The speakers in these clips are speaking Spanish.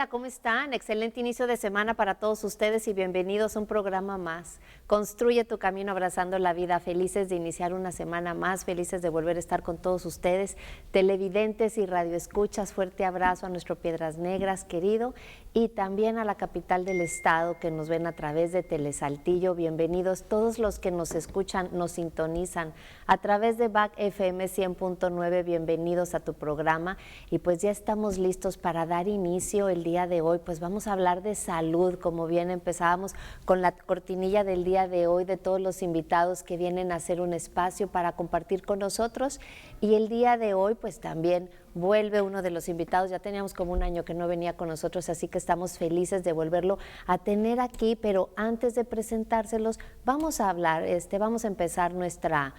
Hola, ¿cómo están? Excelente inicio de semana para todos ustedes y bienvenidos a un programa más. Construye tu camino abrazando la vida. Felices de iniciar una semana más, felices de volver a estar con todos ustedes, televidentes y radioescuchas. Fuerte abrazo a nuestro Piedras Negras querido y también a la capital del estado que nos ven a través de Telesaltillo. Bienvenidos todos los que nos escuchan, nos sintonizan a través de BAC FM 100.9. Bienvenidos a tu programa y pues ya estamos listos para dar inicio el día de hoy. Pues vamos a hablar de salud, como bien empezábamos con la cortinilla del día de hoy, de todos los invitados que vienen a hacer un espacio para compartir con nosotros. Y el día de hoy pues también vuelve uno de los invitados. Ya teníamos como un año que no venía con nosotros, así que estamos felices de volverlo a tener aquí. Pero antes de presentárselos, vamos a hablar, vamos a empezar nuestra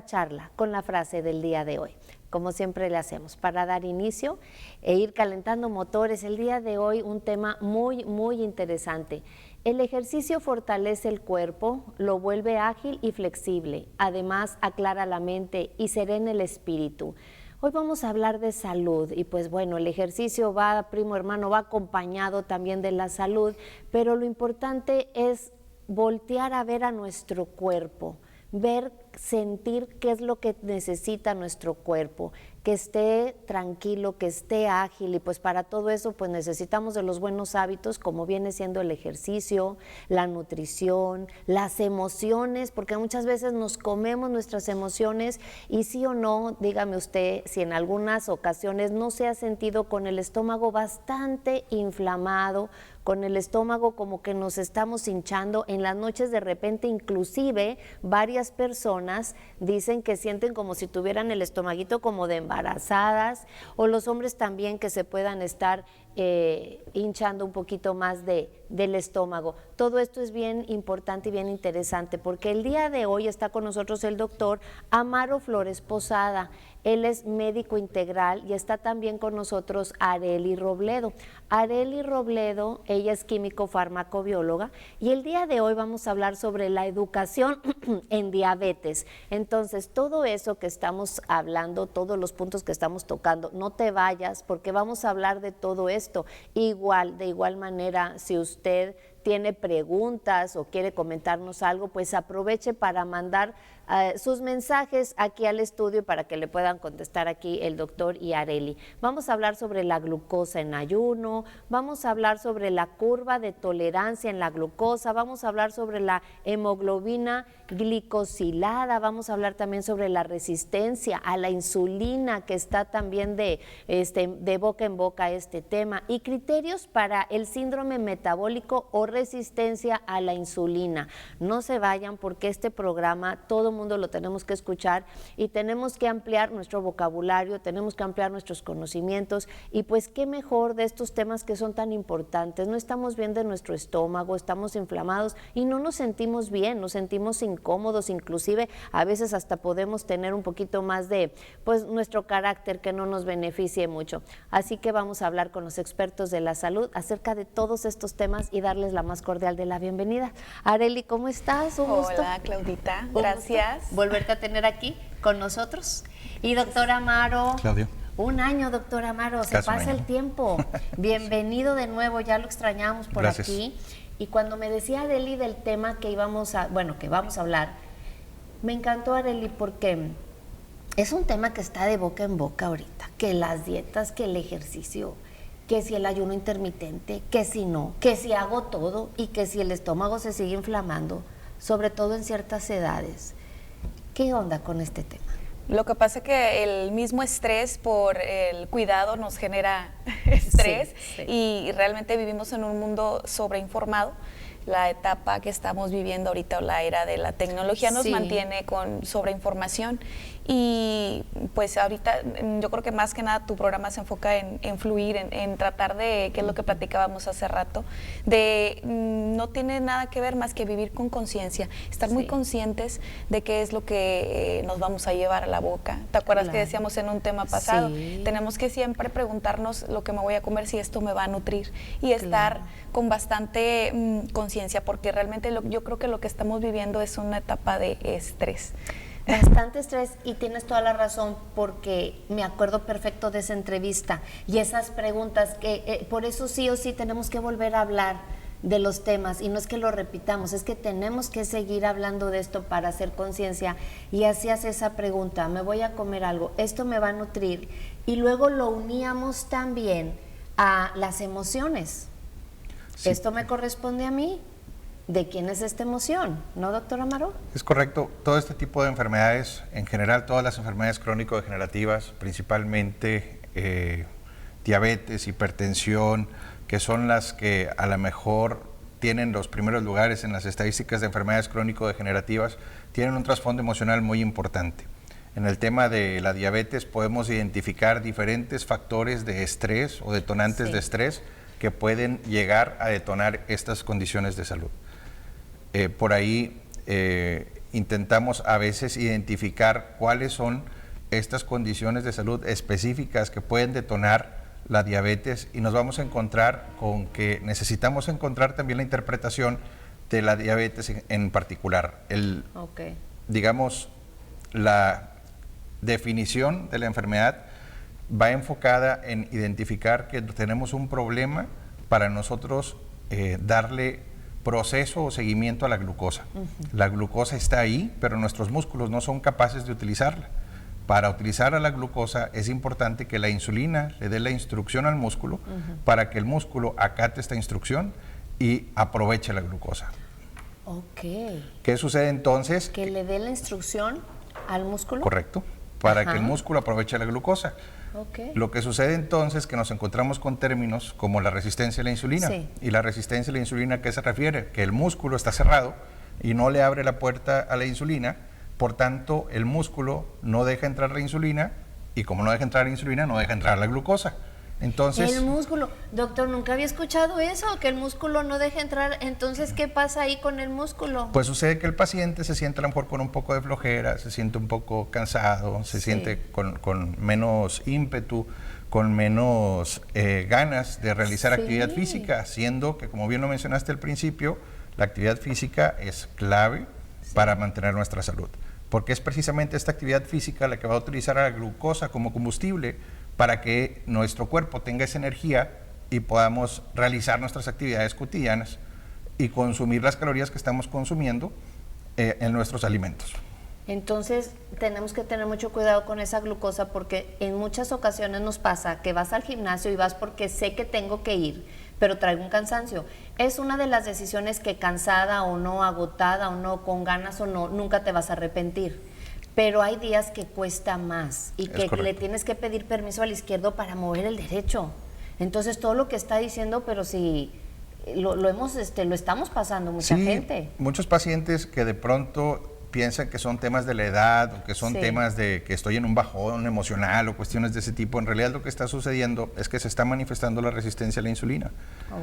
charla con la frase del día de hoy, como siempre le hacemos, para dar inicio e ir calentando motores. El día de hoy un tema muy, muy interesante. El ejercicio fortalece el cuerpo, lo vuelve ágil y flexible, además aclara la mente y serena el espíritu. Hoy vamos a hablar de salud y pues bueno, el ejercicio va, primo hermano, va acompañado también de la salud, pero lo importante es voltear a ver a nuestro cuerpo, ver, sentir qué es lo que necesita nuestro cuerpo, que esté tranquilo, que esté ágil, y pues para todo eso pues necesitamos de los buenos hábitos como viene siendo el ejercicio, la nutrición, las emociones, porque muchas veces nos comemos nuestras emociones y sí o no, dígame usted si en algunas ocasiones no se ha sentido con el estómago bastante inflamado, con el estómago como que nos estamos hinchando en las noches. De repente inclusive varias personas dicen que sienten como si tuvieran el estomaguito como de embarazadas, o los hombres también que se puedan estar hinchando un poquito más del estómago. Todo esto es bien importante y bien interesante porque el día de hoy está con nosotros el doctor Amaro Flores Posada. Él es médico integral y está también con nosotros Arely Robledo. Arely Robledo, ella es químico farmacobióloga y el día de hoy vamos a hablar sobre la educación en diabetes. Entonces, todo eso que estamos hablando, todos los puntos que estamos tocando, no te vayas porque vamos a hablar de todo esto. De igual manera, si usted tiene preguntas o quiere comentarnos algo, pues aproveche para mandar sus mensajes aquí al estudio para que le puedan contestar aquí el doctor y Arely. Vamos a hablar sobre la glucosa en ayuno, vamos a hablar sobre la curva de tolerancia en la glucosa, vamos a hablar sobre la hemoglobina glicosilada, vamos a hablar también sobre la resistencia a la insulina, que está también de boca en boca este tema, y criterios para el síndrome metabólico o resistencia a la insulina. No se vayan porque este programa todo mundo lo tenemos que escuchar y tenemos que ampliar nuestro vocabulario, tenemos que ampliar nuestros conocimientos y pues qué mejor de estos temas que son tan importantes. No estamos bien de nuestro estómago, estamos inflamados y no nos sentimos bien, nos sentimos incómodos, inclusive a veces hasta podemos tener un poquito más de pues nuestro carácter que no nos beneficie mucho. Así que vamos a hablar con los expertos de la salud acerca de todos estos temas y darles la más cordial de la bienvenida. Arely, ¿cómo estás? Un gusto. Hola, Claudita, gracias. Volverte a tener aquí con nosotros. Y doctor Amaro. Claudio. Un año, doctor Amaro, se pasa el tiempo. Bienvenido de nuevo, ya lo extrañamos por Gracias. aquí. Y cuando me decía Arely del tema que vamos a hablar, me encantó, Arely, porque es un tema que está de boca en boca ahorita, que las dietas, que el ejercicio, que si el ayuno intermitente, que si no, que si hago todo y que si el estómago se sigue inflamando, sobre todo en ciertas edades. ¿Qué onda con este tema? Lo que pasa es que el mismo estrés por el cuidado nos genera estrés, sí. Y realmente vivimos en un mundo sobreinformado. La etapa que estamos viviendo ahorita, o la era de la tecnología, nos mantiene con sobreinformación. Y pues ahorita yo creo que más que nada tu programa se enfoca en fluir, en tratar de, que es lo que platicábamos hace rato, de no tiene nada que ver más que vivir con conciencia, estar muy conscientes de qué es lo que nos vamos a llevar a la boca. ¿Te acuerdas que decíamos en un tema pasado? Sí. Tenemos que siempre preguntarnos lo que me voy a comer, si esto me va a nutrir, y estar con bastante conciencia, porque realmente yo creo que lo que estamos viviendo es una etapa de estrés. Bastante estrés, y tienes toda la razón, porque me acuerdo perfecto de esa entrevista y esas preguntas que por eso sí o sí tenemos que volver a hablar de los temas, y no es que lo repitamos, es que tenemos que seguir hablando de esto para hacer conciencia. Y hacías esa pregunta, me voy a comer algo, esto me va a nutrir, y luego lo uníamos también a las emociones. Sí. Esto me corresponde a mí. ¿De quién es esta emoción? ¿No, doctor Amaro? Es correcto. Todo este tipo de enfermedades, en general todas las enfermedades crónico-degenerativas, principalmente diabetes, hipertensión, que son las que a lo mejor tienen los primeros lugares en las estadísticas de enfermedades crónico-degenerativas, tienen un trasfondo emocional muy importante. En el tema de la diabetes podemos identificar diferentes factores de estrés o detonantes de estrés que pueden llegar a detonar estas condiciones de salud. Por ahí intentamos a veces identificar cuáles son estas condiciones de salud específicas que pueden detonar la diabetes, y nos vamos a encontrar con que necesitamos encontrar también la interpretación de la diabetes en particular. Digamos, la definición de la enfermedad va enfocada en identificar que tenemos un problema para nosotros darle proceso o seguimiento a la glucosa. La glucosa está ahí, pero nuestros músculos no son capaces de utilizarla. Para utilizar a la glucosa es importante que la insulina le dé la instrucción al músculo para que el músculo acate esta instrucción y aproveche la glucosa. ¿Qué sucede entonces? Que le dé la instrucción al músculo. Correcto, para que el músculo aproveche la glucosa. Lo que sucede entonces es que nos encontramos con términos como la resistencia a la insulina. Y la resistencia a la insulina, ¿a qué se refiere? Que el músculo está cerrado y no le abre la puerta a la insulina, por tanto el músculo no deja entrar la insulina, y como no deja entrar la insulina, no deja entrar la glucosa. Entonces, el músculo, doctor, nunca había escuchado eso, que el músculo no deja entrar. Entonces, ¿qué pasa ahí con el músculo? Pues sucede que el paciente se siente a lo mejor con un poco de flojera, se siente un poco cansado, se siente con menos ímpetu, con menos ganas de realizar actividad física, siendo que, como bien lo mencionaste al principio, la actividad física es clave para mantener nuestra salud, porque es precisamente esta actividad física la que va a utilizar a la glucosa como combustible para que nuestro cuerpo tenga esa energía y podamos realizar nuestras actividades cotidianas y consumir las calorías que estamos consumiendo en nuestros alimentos. Entonces tenemos que tener mucho cuidado con esa glucosa, porque en muchas ocasiones nos pasa que vas al gimnasio y vas porque sé que tengo que ir, pero traigo un cansancio. Es una de las decisiones que, cansada o no, agotada o no, con ganas o no, nunca te vas a arrepentir. Pero hay días que cuesta más y que le tienes que pedir permiso al izquierdo para mover el derecho. Entonces todo lo que está diciendo, pero si lo estamos pasando mucha gente. Muchos pacientes que de pronto piensan que son temas de la edad o que son temas de que estoy en un bajón emocional o cuestiones de ese tipo. En realidad lo que está sucediendo es que se está manifestando la resistencia a la insulina.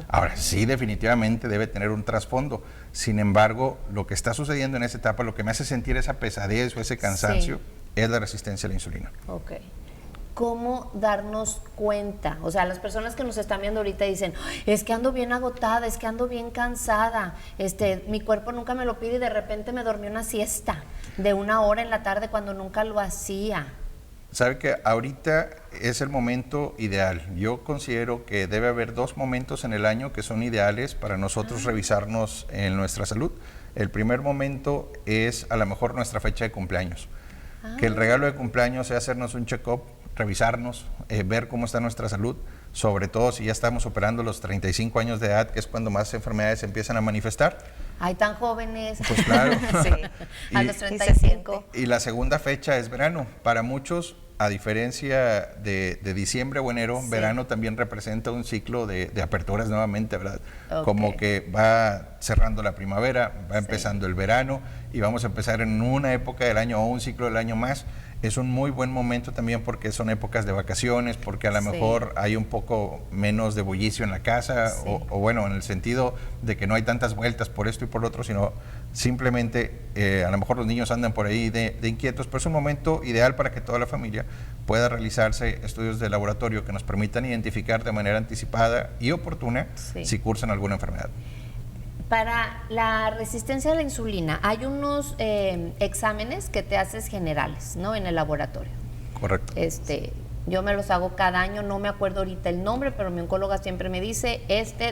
Ahora, sí, definitivamente debe tener un trasfondo. Sin embargo, lo que está sucediendo en esa etapa, lo que me hace sentir esa pesadez o ese cansancio, es la resistencia a la insulina. ¿Cómo darnos cuenta? O sea, las personas que nos están viendo ahorita dicen, es que ando bien agotada, es que ando bien cansada, mi cuerpo nunca me lo pide y de repente me dormí una siesta de 1 hora en la tarde cuando nunca lo hacía. Sabe que ahorita es el momento ideal. Yo considero que debe haber 2 momentos en el año que son ideales para nosotros revisarnos en nuestra salud. El primer momento es a lo mejor nuestra fecha de cumpleaños. Que el regalo de cumpleaños sea hacernos un check-up, revisarnos, ver cómo está nuestra salud, sobre todo si ya estamos superando los 35 años de edad, que es cuando más enfermedades se empiezan a manifestar. Ay, tan jóvenes. Pues claro. A los 35. Y la segunda fecha es verano. Para muchos, a diferencia de diciembre o enero, verano también representa un ciclo de aperturas nuevamente, ¿verdad? Como que va cerrando la primavera, va empezando el verano y vamos a empezar en una época del año o un ciclo del año más. Es un muy buen momento también porque son épocas de vacaciones, porque a lo mejor hay un poco menos de bullicio en la casa, o bueno, en el sentido de que no hay tantas vueltas por esto y por lo otro, sino simplemente a lo mejor los niños andan por ahí de inquietos, pero es un momento ideal para que toda la familia pueda realizarse estudios de laboratorio que nos permitan identificar de manera anticipada y oportuna si cursan alguna enfermedad. Para la resistencia a la insulina, hay unos exámenes que te haces generales, ¿no? En el laboratorio. Correcto. Yo me los hago cada año, no me acuerdo ahorita el nombre, pero mi oncóloga siempre me dice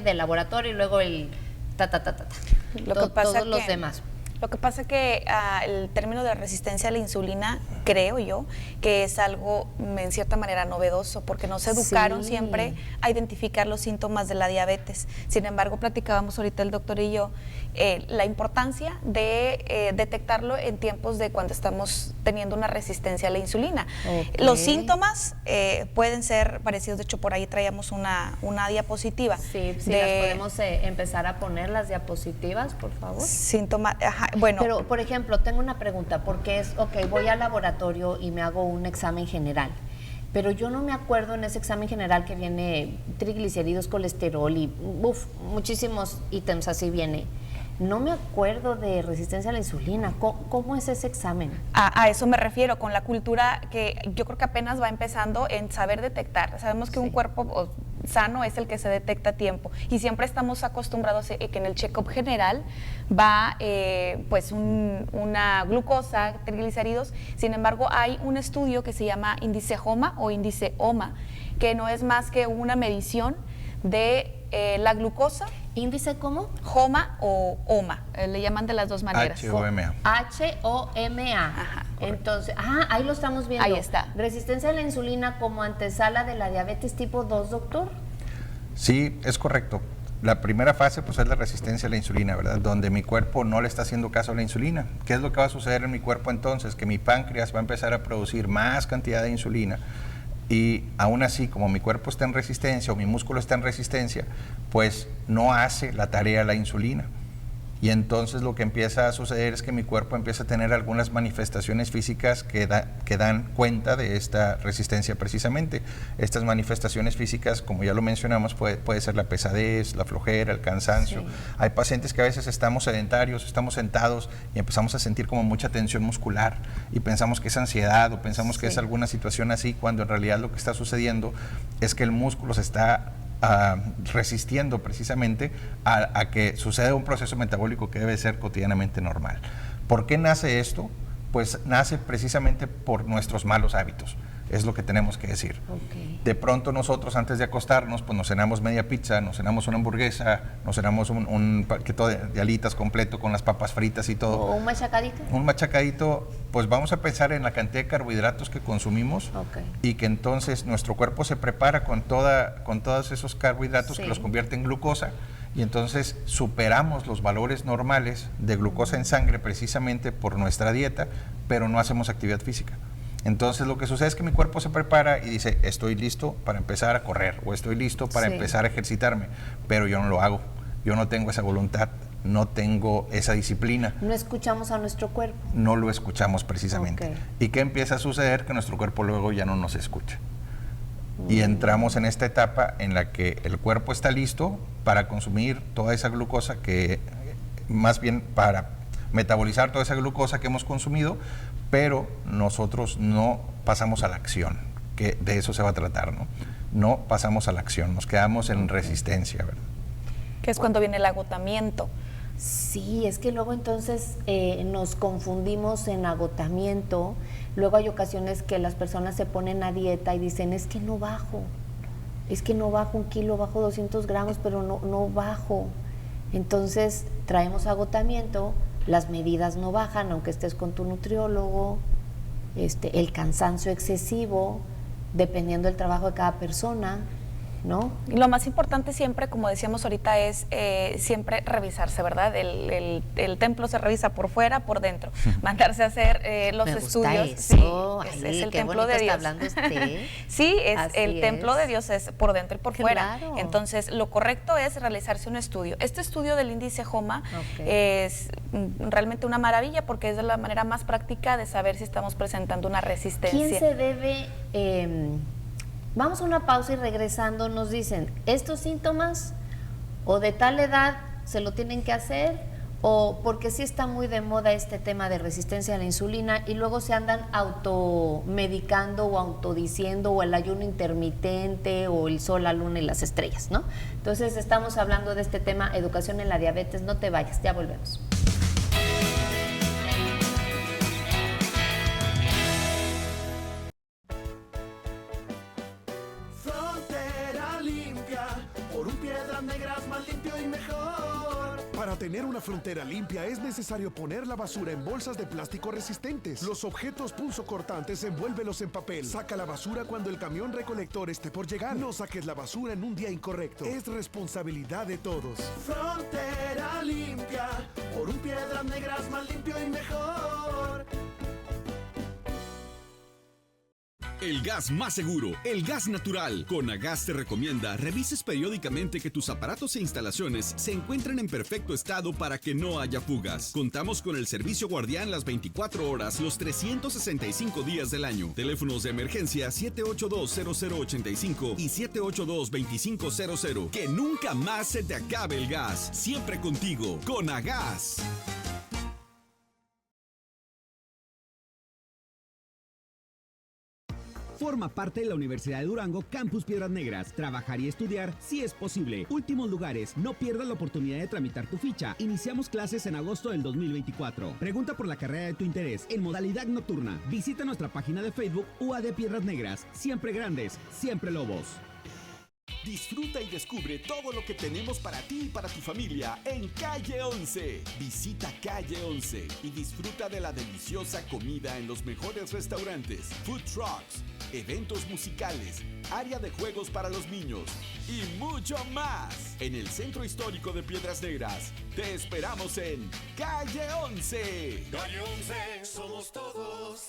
del laboratorio y luego el todos los demás. Lo que pasa es que el término de resistencia a la insulina, creo yo, que es algo en cierta manera novedoso, porque nos educaron siempre a identificar los síntomas de la diabetes. Sin embargo, platicábamos ahorita el doctor y yo la importancia de detectarlo en tiempos de cuando estamos teniendo una resistencia a la insulina. Okay. Los síntomas pueden ser parecidos, de hecho por ahí traíamos una diapositiva. Sí, las podemos empezar a poner las diapositivas, por favor. Síntomas, bueno. Pero, por ejemplo, tengo una pregunta, porque voy al laboratorio y me hago un examen general, pero yo no me acuerdo en ese examen general que viene triglicéridos, colesterol y muchísimos ítems así viene. No me acuerdo de resistencia a la insulina. ¿Cómo es ese examen? A eso me refiero, con la cultura que yo creo que apenas va empezando en saber detectar. Sabemos que un cuerpo sano es el que se detecta a tiempo y siempre estamos acostumbrados a que en el check-up general va pues una glucosa, triglicéridos. Sin embargo, hay un estudio que se llama índice HOMA o índice OMA, que no es más que una medición de la glucosa. ¿Índice cómo? HOMA o OMA, le llaman de las dos maneras. HOMA. HOMA. Ajá. Entonces, ahí lo estamos viendo. Ahí está. ¿Resistencia a la insulina como antesala de la diabetes tipo 2, doctor? Sí, es correcto. La primera fase pues es la resistencia a la insulina, ¿verdad? Donde mi cuerpo no le está haciendo caso a la insulina. ¿Qué es lo que va a suceder en mi cuerpo entonces? Que mi páncreas va a empezar a producir más cantidad de insulina. Y aún así, como mi cuerpo está en resistencia o mi músculo está en resistencia, pues no hace la tarea la insulina. Y entonces lo que empieza a suceder es que mi cuerpo empieza a tener algunas manifestaciones físicas que dan cuenta de esta resistencia precisamente. Estas manifestaciones físicas, como ya lo mencionamos, puede ser la pesadez, la flojera, el cansancio. Sí. Hay pacientes que a veces estamos sedentarios, estamos sentados y empezamos a sentir como mucha tensión muscular y pensamos que es ansiedad o pensamos que es alguna situación así, cuando en realidad lo que está sucediendo es que el músculo se está resistiendo precisamente a que suceda un proceso metabólico que debe ser cotidianamente normal. ¿Por qué nace esto? Pues nace precisamente por nuestros malos hábitos, es lo que tenemos que decir. Okay. De pronto nosotros antes de acostarnos, pues nos cenamos media pizza, nos cenamos una hamburguesa, nos cenamos un paquete de alitas completo con las papas fritas y todo. ¿O un machacadito? Un machacadito, pues vamos a pensar en la cantidad de carbohidratos que consumimos y que entonces nuestro cuerpo se prepara con todos esos carbohidratos que los convierte en glucosa. Y entonces superamos los valores normales de glucosa en sangre precisamente por nuestra dieta, pero no hacemos actividad física. Entonces lo que sucede es que mi cuerpo se prepara y dice, estoy listo para empezar a correr o estoy listo para empezar a ejercitarme, pero yo no lo hago, yo no tengo esa voluntad, no tengo esa disciplina. No escuchamos a nuestro cuerpo. No lo escuchamos precisamente. ¿Y qué empieza a suceder? Que nuestro cuerpo luego ya no nos escucha. Y entramos en esta etapa en la que el cuerpo está listo para consumir toda esa glucosa más bien para metabolizar toda esa glucosa que hemos consumido, pero nosotros no pasamos a la acción, que de eso se va a tratar, ¿no? No pasamos a la acción, nos quedamos en resistencia, ¿verdad? Que es cuando viene el agotamiento. Sí, es que luego entonces nos confundimos en agotamiento. Luego hay ocasiones que las personas se ponen a dieta y dicen, es que no bajo 1 kilo, bajo 200 gramos, pero no bajo. Entonces traemos agotamiento, las medidas no bajan, aunque estés con tu nutriólogo, el cansancio excesivo, dependiendo del trabajo de cada persona, ¿no? Y lo más importante siempre, como decíamos ahorita, es siempre revisarse, ¿verdad? El templo se revisa por fuera, por dentro. Mandarse a hacer los estudios. Eso. Sí, es el templo de Dios. Está hablando usted. Sí, el templo de Dios es por dentro y por fuera. Claro. Entonces, lo correcto es realizarse un estudio. Este estudio del índice HOMA es realmente una maravilla porque es de la manera más práctica de saber si estamos presentando una resistencia. ¿Quién se debe...? Vamos a una pausa y regresando nos dicen, estos síntomas o de tal edad se lo tienen que hacer o porque sí está muy de moda este tema de resistencia a la insulina y luego se andan automedicando o autodiciendo o el ayuno intermitente o el sol, la luna y las estrellas, ¿no? Entonces estamos hablando de este tema, educación en la diabetes. No te vayas, ya volvemos. Frontera limpia, por un Piedras Negras más limpio y mejor. Para tener una frontera limpia es necesario poner la basura en bolsas de plástico resistentes. Los objetos punzocortantes envuélvelos en papel. Saca la basura cuando el camión recolector esté por llegar. No saques la basura en un día incorrecto. Es responsabilidad de todos. Frontera limpia, por un Piedras Negras más limpio y mejor. El gas más seguro, el gas natural. Conagas te recomienda revises periódicamente que tus aparatos e instalaciones se encuentren en perfecto estado para que no haya fugas. Contamos con el servicio guardián las 24 horas, los 365 días del año. Teléfonos de emergencia 782-0085 y 782-2500. Que nunca más se te acabe el gas. Siempre contigo, Conagas. Forma parte de la Universidad de Durango Campus Piedras Negras. Trabajar y estudiar sí es posible. Últimos lugares. No pierdas la oportunidad de tramitar tu ficha. Iniciamos clases en agosto del 2024. Pregunta por la carrera de tu interés en modalidad nocturna. Visita nuestra página de Facebook UAD Piedras Negras. Siempre grandes, siempre lobos. Disfruta y descubre todo lo que tenemos para ti y para tu familia en Calle 11. Visita Calle 11 y disfruta de la deliciosa comida en los mejores restaurantes, food trucks, eventos musicales, área de juegos para los niños y mucho más. En el Centro Histórico de Piedras Negras, te esperamos en Calle 11. Calle 11, somos todos.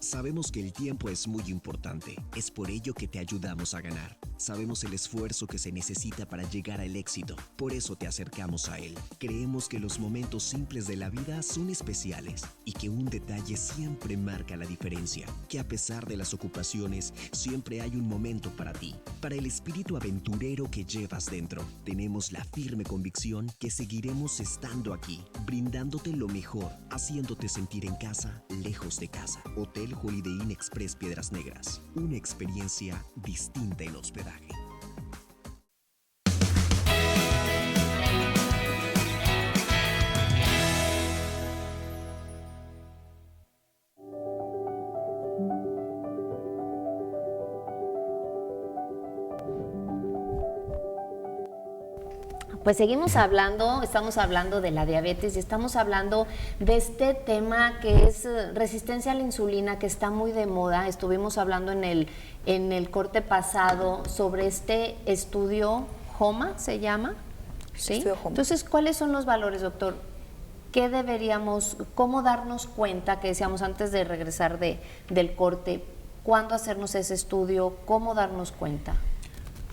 Sabemos que el tiempo es muy importante, es por ello que te ayudamos a ganar. Sabemos el esfuerzo que se necesita para llegar al éxito, por eso te acercamos a él. Creemos que los momentos simples de la vida son especiales y que un detalle siempre marca la diferencia, que a pesar de las ocupaciones, siempre hay un momento para ti, para el espíritu aventurero que llevas dentro. Tenemos la firme convicción que seguiremos estando aquí, brindándote lo mejor, haciéndote sentir en casa, lejos de casa. Hotel Holiday Inn Express Piedras Negras, una experiencia distinta en hospedaje. Pues seguimos hablando, estamos hablando de la diabetes y estamos hablando de este tema que es resistencia a la insulina, que está muy de moda. Estuvimos hablando en el corte pasado sobre este estudio HOMA, ¿se llama? ¿Sí? Estudio HOMA. Entonces, ¿cuáles son los valores, doctor? ¿Qué deberíamos, cómo darnos cuenta, que decíamos antes de regresar del corte, cuándo hacernos ese estudio, cómo darnos cuenta?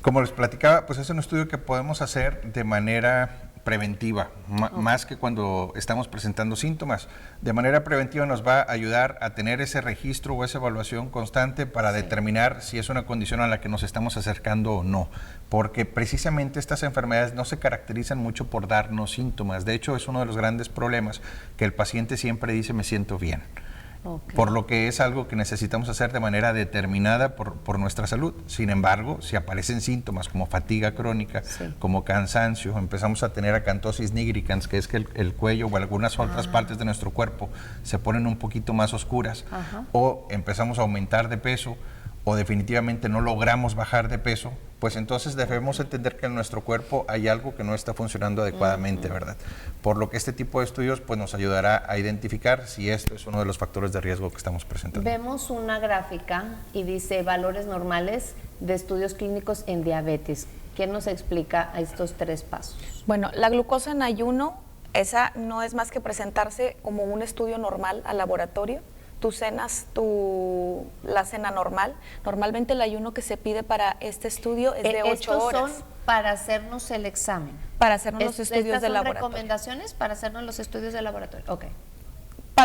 Como les platicaba, pues es un estudio que podemos hacer de manera preventiva, más que cuando estamos presentando síntomas. De manera preventiva nos va a ayudar a tener ese registro o esa evaluación constante para determinar si es una condición a la que nos estamos acercando o no, porque precisamente estas enfermedades no se caracterizan mucho por darnos síntomas. De hecho, es uno de los grandes problemas que el paciente siempre dice me siento bien. Okay. Por lo que es algo que necesitamos hacer de manera determinada por nuestra salud. Sin embargo, si aparecen síntomas como fatiga crónica, como cansancio, empezamos a tener acantosis nigricans, que es que el cuello o algunas otras partes de nuestro cuerpo se ponen un poquito más oscuras, o empezamos a aumentar de peso, o definitivamente no logramos bajar de peso, pues entonces debemos entender que en nuestro cuerpo hay algo que no está funcionando adecuadamente, ¿verdad? Por lo que este tipo de estudios pues nos ayudará a identificar si esto es uno de los factores de riesgo que estamos presentando. Vemos una gráfica y dice valores normales de estudios clínicos en diabetes. ¿Qué nos explica a estos 3 pasos? Bueno, la glucosa en ayuno, esa no es más que presentarse como un estudio normal al laboratorio. Tú cenas la cena normal. Normalmente el ayuno que se pide para este estudio es de 8 horas. Estos son para hacernos el examen. Para hacernos los estudios de laboratorio. ¿Estas son recomendaciones para hacernos los estudios de laboratorio? Ok.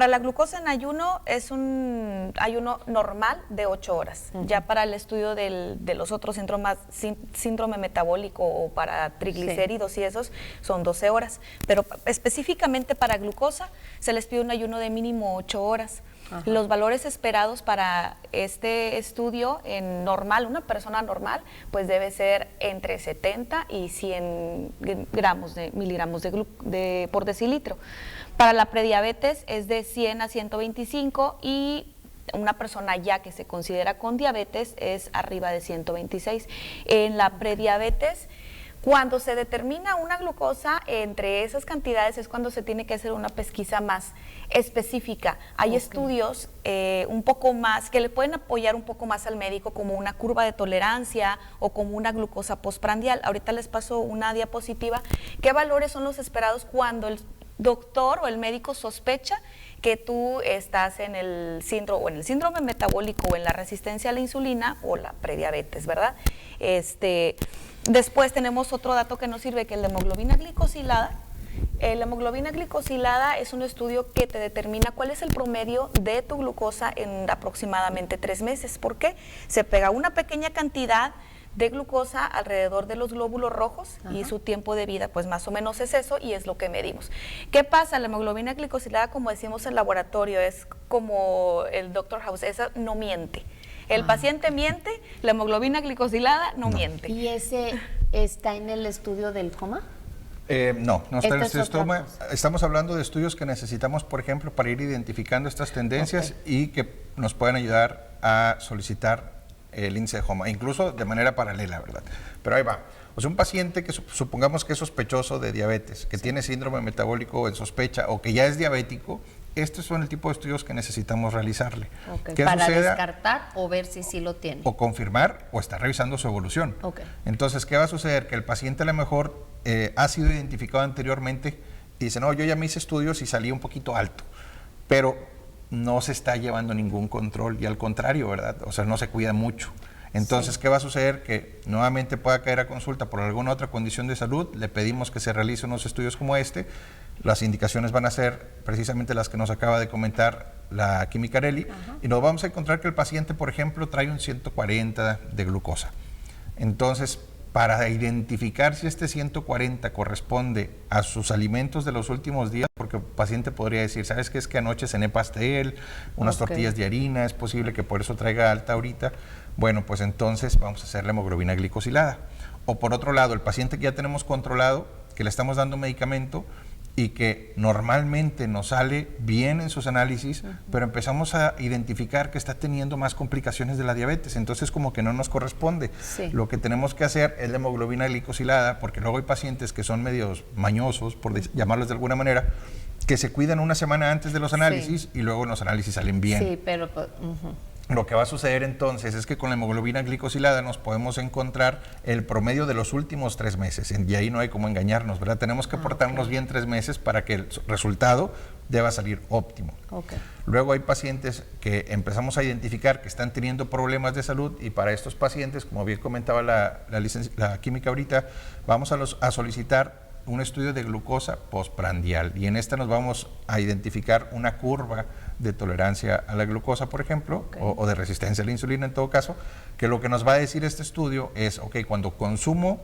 Para la glucosa en ayuno es un ayuno normal de 8 horas. Ya para el estudio de los otros síndrome metabólico o para triglicéridos y esos son 12 horas. Pero específicamente para glucosa se les pide un ayuno de mínimo 8 horas. Ajá. Los valores esperados para este estudio en normal, una persona normal, pues debe ser entre 70 y 100 miligramos por decilitro. Para la prediabetes es de 100 a 125 y una persona ya que se considera con diabetes es arriba de 126. En la prediabetes, cuando se determina una glucosa entre esas cantidades es cuando se tiene que hacer una pesquisa más específica. Hay estudios un poco más que le pueden apoyar un poco más al médico, como una curva de tolerancia o como una glucosa postprandial. Ahorita les paso una diapositiva. ¿Qué valores son los esperados cuando el doctor o el médico sospecha que tú estás en el síndrome metabólico o en la resistencia a la insulina o la prediabetes, ¿verdad? Después tenemos otro dato que nos sirve, que es la hemoglobina glicosilada. La hemoglobina glicosilada es un estudio que te determina cuál es el promedio de tu glucosa en aproximadamente 3 meses. ¿Por qué? Se pega una pequeña cantidad de glucosa alrededor de los glóbulos rojos. Ajá. Y su tiempo de vida pues más o menos es eso y es lo que medimos. ¿Qué pasa? La hemoglobina glicosilada, como decimos en laboratorio, es como el Dr. House, esa no miente. El paciente miente, la hemoglobina glicosilada no miente. ¿Y ese está en el estudio del coma? No está en el estudio del coma. Estamos hablando de estudios que necesitamos, por ejemplo, para ir identificando estas tendencias y que nos pueden ayudar a solicitar el índice de HOMA, incluso de manera paralela, ¿verdad? Pero ahí va. O sea, un paciente que supongamos que es sospechoso de diabetes, que tiene síndrome metabólico en sospecha o que ya es diabético, estos son el tipo de estudios que necesitamos realizarle. Para descartar o ver si sí lo tiene. O confirmar o estar revisando su evolución. Entonces, ¿qué va a suceder? Que el paciente a lo mejor ha sido identificado anteriormente y dice, no, yo ya me hice estudios y salí un poquito alto, pero no se está llevando ningún control y al contrario, ¿verdad? O sea, no se cuida mucho. Entonces, ¿qué va a suceder? Que nuevamente pueda caer a consulta por alguna otra condición de salud, le pedimos que se realice unos estudios como este, las indicaciones van a ser precisamente las que nos acaba de comentar la química Areli, y nos vamos a encontrar que el paciente, por ejemplo, trae un 140 de glucosa. Entonces, para identificar si este 140 corresponde a sus alimentos de los últimos días, porque el paciente podría decir, ¿sabes qué? Es que anoche cené pastel, unas tortillas de harina, es posible que por eso traiga alta ahorita. Bueno, pues entonces vamos a hacer la hemoglobina glicosilada. O por otro lado, el paciente que ya tenemos controlado, que le estamos dando medicamento y que normalmente nos sale bien en sus análisis, pero empezamos a identificar que está teniendo más complicaciones de la diabetes, entonces como que no nos corresponde. Lo que tenemos que hacer es la hemoglobina glicosilada, porque luego hay pacientes que son medios mañosos, por llamarlos de alguna manera, que se cuidan una semana antes de los análisis y luego los análisis salen bien. Sí, pero... Lo que va a suceder entonces es que con la hemoglobina glicosilada nos podemos encontrar el promedio de los últimos 3 meses y ahí no hay cómo engañarnos, ¿verdad? Tenemos que portarnos bien 3 meses para que el resultado deba salir óptimo. Luego hay pacientes que empezamos a identificar que están teniendo problemas de salud y para estos pacientes, como bien comentaba la química ahorita, vamos a solicitar un estudio de glucosa postprandial y en esta nos vamos a identificar una curva de tolerancia a la glucosa, por ejemplo, o de resistencia a la insulina en todo caso, que lo que nos va a decir este estudio es, cuando consumo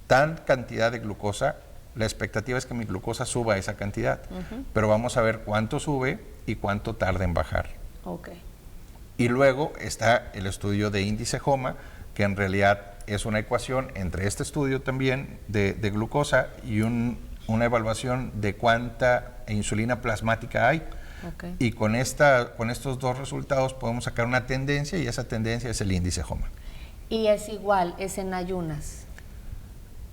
tal cantidad de glucosa, la expectativa es que mi glucosa suba esa cantidad, pero vamos a ver cuánto sube y cuánto tarda en bajar. Y luego está el estudio de índice HOMA, que en realidad es una ecuación entre este estudio también de glucosa y una evaluación de cuánta insulina plasmática hay. Y con estos dos resultados podemos sacar una tendencia y esa tendencia es el índice HOMA. Y es igual, es en ayunas.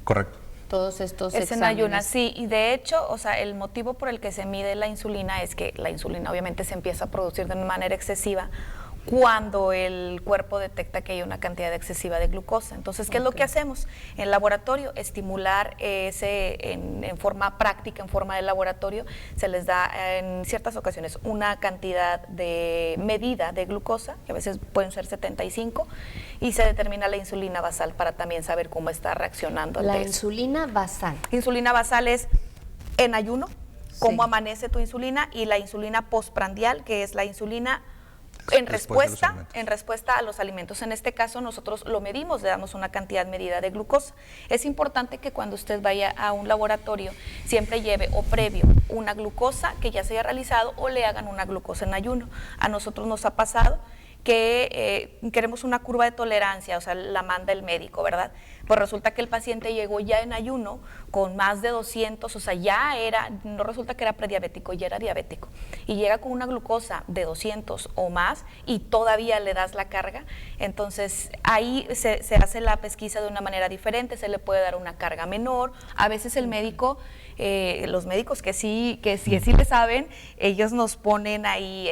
Correcto. Todos estos es exámenes. En ayunas, sí, y de hecho, o sea, el motivo por el que se mide la insulina es que la insulina obviamente se empieza a producir de una manera excesiva cuando el cuerpo detecta que hay una cantidad excesiva de glucosa. Entonces, ¿qué es lo que hacemos? En el laboratorio, estimular en forma práctica, en forma de laboratorio, se les da en ciertas ocasiones una cantidad de medida de glucosa, que a veces pueden ser 75, y se determina la insulina basal para también saber cómo está reaccionando. La insulina basal. Insulina basal es en ayuno, cómo amanece tu insulina, y la insulina postprandial, que es la insulina en respuesta a los alimentos. En este caso nosotros lo medimos, le damos una cantidad medida de glucosa. Es importante que cuando usted vaya a un laboratorio siempre lleve o previo una glucosa que ya se haya realizado o le hagan una glucosa en ayuno. A nosotros nos ha pasado que queremos una curva de tolerancia, o sea, la manda el médico, ¿verdad? Pues resulta que el paciente llegó ya en ayuno con más de 200, o sea, ya era, no resulta que era prediabético, ya era diabético, y llega con una glucosa de 200 o más y todavía le das la carga. Entonces ahí se hace la pesquisa de una manera diferente, se le puede dar una carga menor. A veces el médico, los médicos que sí le saben, ellos nos ponen ahí,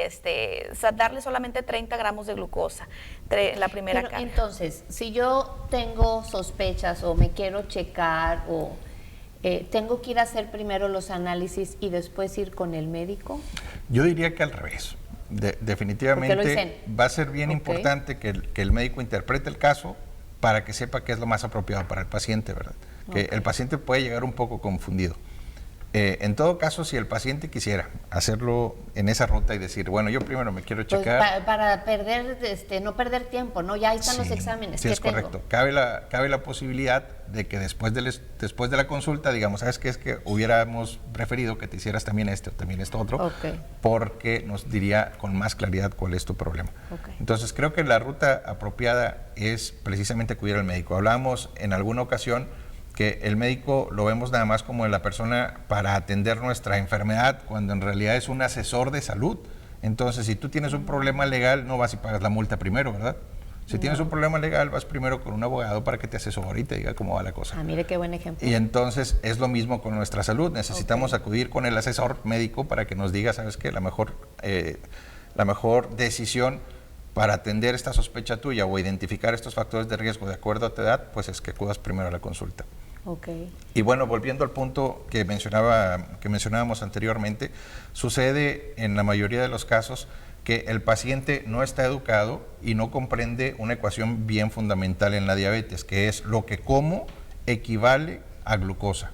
o sea, darle solamente 30 gramos de glucosa, la primera carga. Entonces, si yo tengo sospechas o me quiero checar o tengo que ir a hacer primero los análisis y después ir con el médico. Yo diría que al revés. Definitivamente va a ser bien importante que el médico interprete el caso para que sepa qué es lo más apropiado para el paciente, ¿verdad? Que el paciente puede llegar un poco confundido. En todo caso, si el paciente quisiera hacerlo en esa ruta y decir, bueno, yo primero me quiero checar. Pues para perder, no perder tiempo, ¿no? Ya ahí están los exámenes. Sí, es correcto. Cabe la posibilidad de que después de la consulta, digamos, ¿sabes qué? Es que hubiéramos preferido que te hicieras también este o también esto otro, porque nos diría con más claridad cuál es tu problema. Entonces, creo que la ruta apropiada es precisamente acudir al médico. Hablamos en alguna ocasión que el médico lo vemos nada más como la persona para atender nuestra enfermedad, cuando en realidad es un asesor de salud. Entonces, si tú tienes un problema legal, no vas y pagas la multa primero, ¿verdad? Si tienes un problema legal, vas primero con un abogado para que te asesore y te diga cómo va la cosa. Mire qué buen ejemplo. Y entonces es lo mismo con nuestra salud. Necesitamos acudir con el asesor médico para que nos diga, ¿sabes qué? La mejor decisión para atender esta sospecha tuya o identificar estos factores de riesgo de acuerdo a tu edad, pues es que acudas primero a la consulta. Y bueno, volviendo al punto que mencionábamos anteriormente, sucede en la mayoría de los casos que el paciente no está educado y no comprende una ecuación bien fundamental en la diabetes, que es lo que como equivale a glucosa.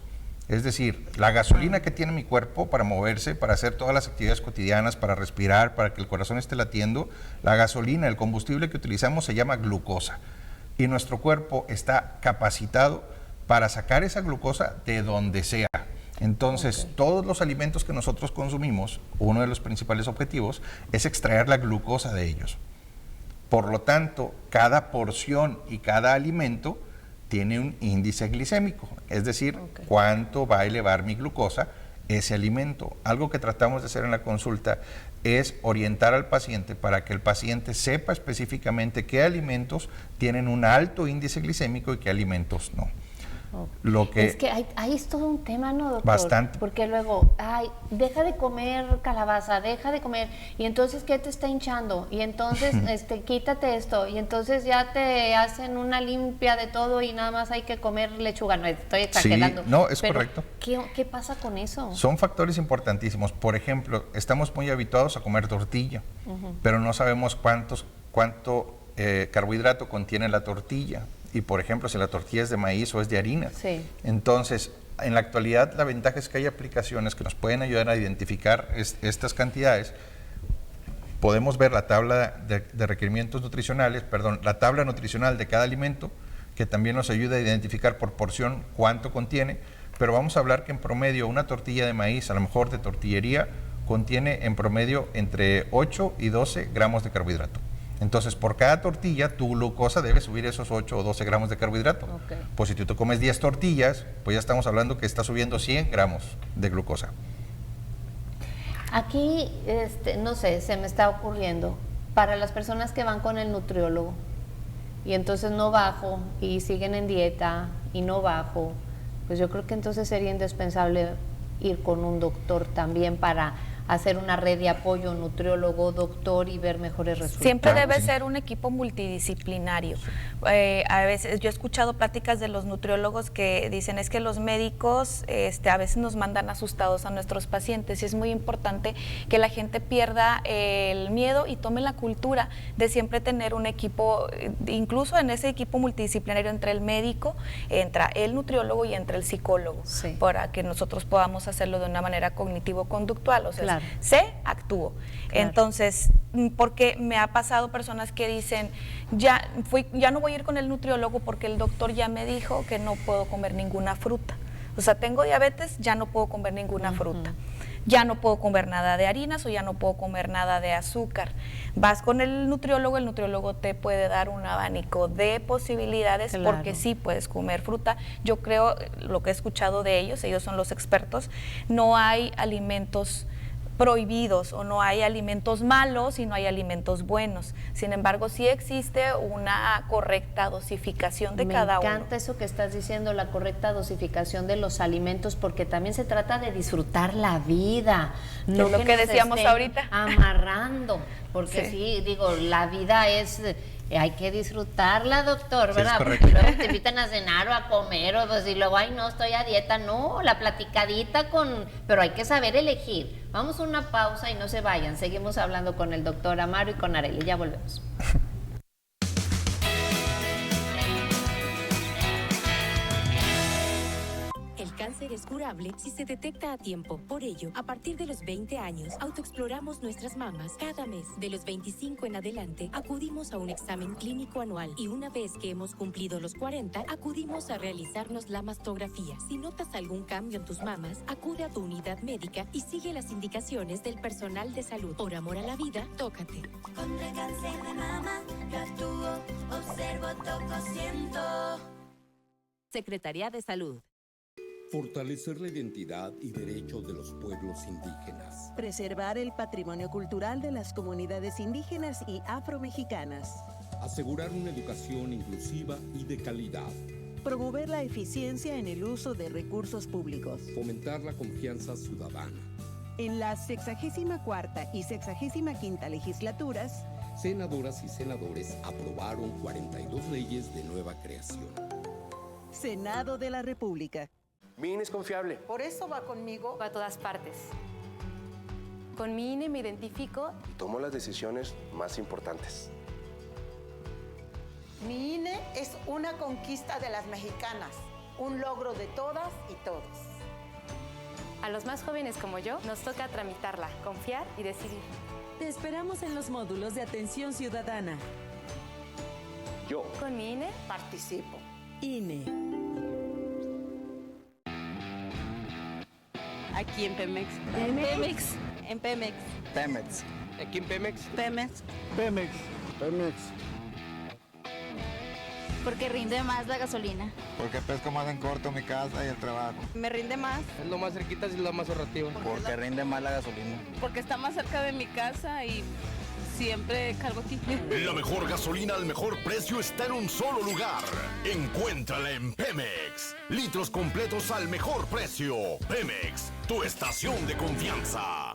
Es decir, la gasolina que tiene mi cuerpo para moverse, para hacer todas las actividades cotidianas, para respirar, para que el corazón esté latiendo, la gasolina, el combustible que utilizamos se llama glucosa. Y nuestro cuerpo está capacitado para sacar esa glucosa de donde sea. Entonces, todos los alimentos que nosotros consumimos, uno de los principales objetivos es extraer la glucosa de ellos. Por lo tanto, cada porción y cada alimento tiene un índice glicémico, es decir, cuánto va a elevar mi glucosa ese alimento. Algo que tratamos de hacer en la consulta es orientar al paciente para que el paciente sepa específicamente qué alimentos tienen un alto índice glicémico y qué alimentos no. Es que ahí es todo un tema, ¿no, doctor? Bastante. Porque luego, deja de comer calabaza, deja de comer, y entonces, ¿qué te está hinchando? Y entonces, quítate esto, y entonces ya te hacen una limpia de todo y nada más hay que comer lechuga. No, estoy exagerando. Sí, no, es correcto. ¿Qué pasa con eso? Son factores importantísimos. Por ejemplo, estamos muy habituados a comer tortilla, pero no sabemos cuánto carbohidrato contiene la tortilla. Y por ejemplo, si la tortilla es de maíz o es de harina. Entonces, en la actualidad la ventaja es que hay aplicaciones que nos pueden ayudar a identificar estas cantidades. Podemos ver la tabla de requerimientos nutricionales, la tabla nutricional de cada alimento, que también nos ayuda a identificar por porción cuánto contiene, pero vamos a hablar que en promedio una tortilla de maíz, a lo mejor de tortillería, contiene en promedio entre 8 y 12 gramos de carbohidrato. Entonces, por cada tortilla, tu glucosa debe subir esos 8 o 12 gramos de carbohidrato. Pues si tú te comes 10 tortillas, pues ya estamos hablando que está subiendo 100 gramos de glucosa. Aquí, no sé, se me está ocurriendo, para las personas que van con el nutriólogo, y entonces no bajo, y siguen en dieta, y no bajo, pues yo creo que entonces sería indispensable ir con un doctor también para hacer una red de apoyo, nutriólogo, doctor y ver mejores resultados. Siempre debe ser un equipo multidisciplinario. A veces yo he escuchado pláticas de los nutriólogos que dicen es que los médicos a veces nos mandan asustados a nuestros pacientes y es muy importante que la gente pierda el miedo y tome la cultura de siempre tener un equipo, incluso en ese equipo multidisciplinario entre el médico, entre el nutriólogo y entre el psicólogo, para que nosotros podamos hacerlo de una manera cognitivo-conductual, o sea, actúo. Entonces, porque me ha pasado personas que dicen, ya no voy a ir con el nutriólogo porque el doctor ya me dijo que no puedo comer ninguna fruta. O sea, tengo diabetes, ya no puedo comer ninguna fruta. Ya no puedo comer nada de harinas o ya no puedo comer nada de azúcar. Vas con el nutriólogo te puede dar un abanico de posibilidades, porque sí puedes comer fruta. Yo creo, lo que he escuchado de ellos son los expertos, no hay alimentos prohibidos o no hay alimentos malos y no hay alimentos buenos. Sin embargo, sí existe una correcta dosificación de cada uno. Me encanta eso que estás diciendo, la correcta dosificación de los alimentos, porque también se trata de disfrutar la vida. No es lo que decíamos ahorita. Amarrando, porque sí, digo, la vida es... hay que disfrutarla, doctor, ¿verdad? Porque luego te invitan a cenar o a comer, o pues, y luego, ay, no, estoy a dieta. No, la platicadita pero hay que saber elegir. Vamos a una pausa y no se vayan. Seguimos hablando con el doctor Amaro y con Arely. Ya volvemos. El cáncer es curable si se detecta a tiempo. Por ello, a partir de los 20 años, autoexploramos nuestras mamas cada mes. De los 25 en adelante, acudimos a un examen clínico anual. Y una vez que hemos cumplido los 40, acudimos a realizarnos la mastografía. Si notas algún cambio en tus mamas, acude a tu unidad médica y sigue las indicaciones del personal de salud. Por amor a la vida, tócate. Contra el cáncer de mama, yo actúo, observo, toco, siento. Secretaría de Salud. Fortalecer la identidad y derechos de los pueblos indígenas. Preservar el patrimonio cultural de las comunidades indígenas y afromexicanas. Asegurar una educación inclusiva y de calidad. Promover la eficiencia en el uso de recursos públicos. Fomentar la confianza ciudadana. En las 64ª y 65ª legislaturas, senadoras y senadores aprobaron 42 leyes de nueva creación. Senado de la República. Mi INE es confiable. Por eso va conmigo. Va a todas partes. Con mi INE me identifico. Y tomo las decisiones más importantes. Mi INE es una conquista de las mexicanas, un logro de todas y todos. A los más jóvenes como yo, nos toca tramitarla, confiar y decidir. Te esperamos en los módulos de atención ciudadana. Yo. Con mi INE participo. INE. Aquí en Pemex. Pemex. En Pemex. Pemex. Aquí en Pemex. Pemex. Pemex. Pemex. Porque rinde más la gasolina. Porque pesco más en corto mi casa y el trabajo. Me rinde más. Es lo más cerquita y lo más ahorrativo. Porque rinde más la gasolina. Porque está más cerca de mi casa y siempre cargo aquí. La mejor gasolina al mejor precio está en un solo lugar. Encuéntrala en Pemex. Litros completos al mejor precio. Pemex, tu estación de confianza.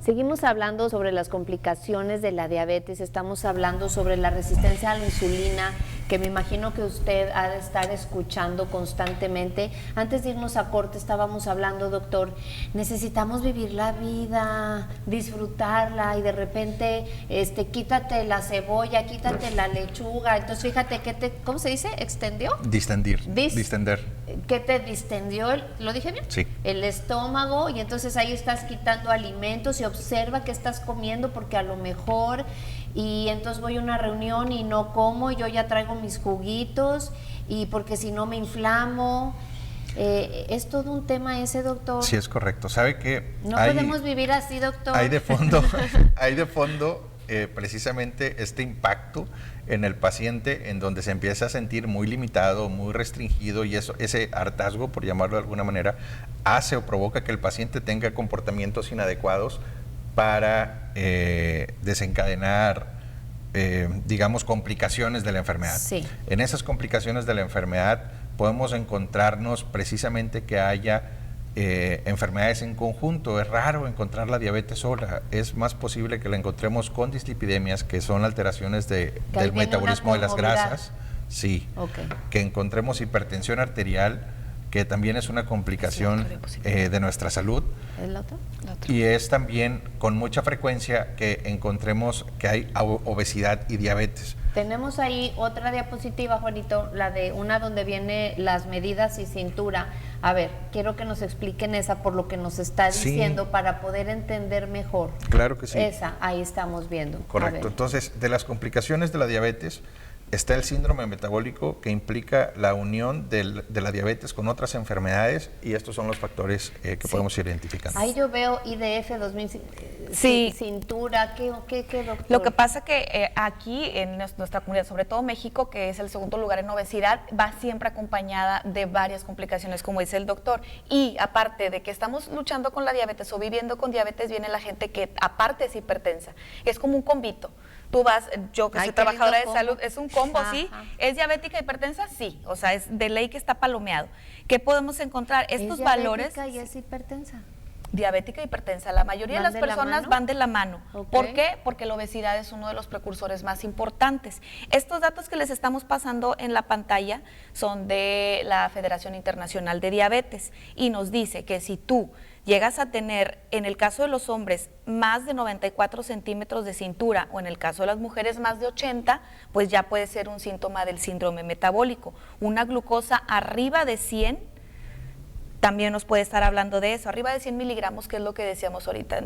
Seguimos hablando sobre las complicaciones de la diabetes, estamos hablando sobre la resistencia a la insulina, que me imagino que usted ha de estar escuchando constantemente. Antes de irnos a corte estábamos hablando, doctor, necesitamos vivir la vida, disfrutarla, y de repente quítate la cebolla, quítate la lechuga. Entonces fíjate que ¿cómo se dice? ¿Extendió? Distender. ¿Qué te distendió? ¿Lo dije bien? Sí. El estómago, y entonces ahí estás quitando alimentos y observa qué estás comiendo, porque a lo mejor, y entonces voy a una reunión y no como, yo ya traigo mis juguitos, y porque si no me inflamo. Es todo un tema ese, doctor. Sí, es correcto. ¿Sabe qué? No podemos vivir así, doctor. Hay de fondo precisamente este impacto en el paciente, en donde se empieza a sentir muy limitado, muy restringido, y ese hartazgo, por llamarlo de alguna manera, hace o provoca que el paciente tenga comportamientos inadecuados para desencadenar, digamos, complicaciones de la enfermedad. Sí. En esas complicaciones de la enfermedad podemos encontrarnos precisamente que haya enfermedades en conjunto. Es raro encontrar la diabetes sola, es más posible que la encontremos con dislipidemias, que son alteraciones del metabolismo de las grasas, sí, que encontremos hipertensión arterial, que también es una complicación de nuestra salud. ¿Es la otra? Y es también con mucha frecuencia que encontremos que hay obesidad y diabetes. Tenemos ahí otra diapositiva, Juanito, la de una donde viene las medidas y cintura. A ver, quiero que nos expliquen esa por lo que nos está diciendo, para poder entender mejor. Claro que sí. Esa, ahí estamos viendo. Correcto. Entonces, de las complicaciones de la diabetes está el síndrome metabólico, que implica la unión de la diabetes con otras enfermedades, y estos son los factores que podemos ir identificando. Ahí yo veo IDF 2000, cintura, ¿qué doctor? Lo que pasa que aquí en nuestra comunidad, sobre todo México, que es el segundo lugar en obesidad, va siempre acompañada de varias complicaciones, como dice el doctor. Y aparte de que estamos luchando con la diabetes o viviendo con diabetes, viene la gente que aparte es hipertensa. Es como un combito. Tú vas, yo que soy trabajadora de salud, es un combo, ¿sí? ¿Es diabética hipertensa? Sí, o sea, es de ley que está palomeado. ¿Qué podemos encontrar? Estos valores... ¿Es diabética y es hipertensa? Diabética e hipertensa, la mayoría de las personas van de la mano. ¿Por qué? Porque la obesidad es uno de los precursores más importantes. Estos datos que les estamos pasando en la pantalla son de la Federación Internacional de Diabetes, y nos dice que si tú llegas a tener, en el caso de los hombres, más de 94 centímetros de cintura, o en el caso de las mujeres más de 80, pues ya puede ser un síntoma del síndrome metabólico. Una glucosa arriba de 100 también nos puede estar hablando de eso. Arriba de 100 miligramos, que es lo que decíamos ahorita,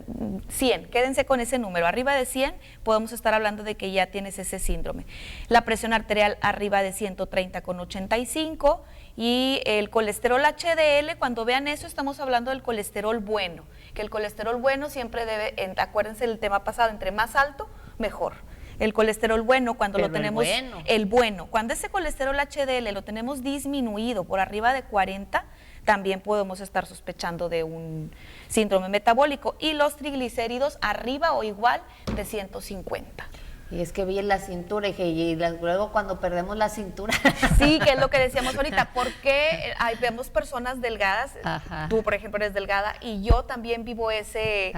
100, quédense con ese número. Arriba de 100 podemos estar hablando de que ya tienes ese síndrome. La presión arterial arriba de 130/85, y el colesterol HDL, cuando vean eso estamos hablando del colesterol bueno, que el colesterol bueno siempre debe, acuérdense del tema pasado, entre más alto, mejor. El colesterol bueno, cuando lo tenemos, el bueno, cuando ese colesterol HDL lo tenemos disminuido por arriba de 40, también podemos estar sospechando de un síndrome metabólico. Y los triglicéridos arriba o igual de 150. Y es que vi en la cintura y dije, y luego cuando perdemos la cintura. Sí, que es lo que decíamos ahorita, porque vemos personas delgadas, tú por ejemplo eres delgada, y yo también vivo ese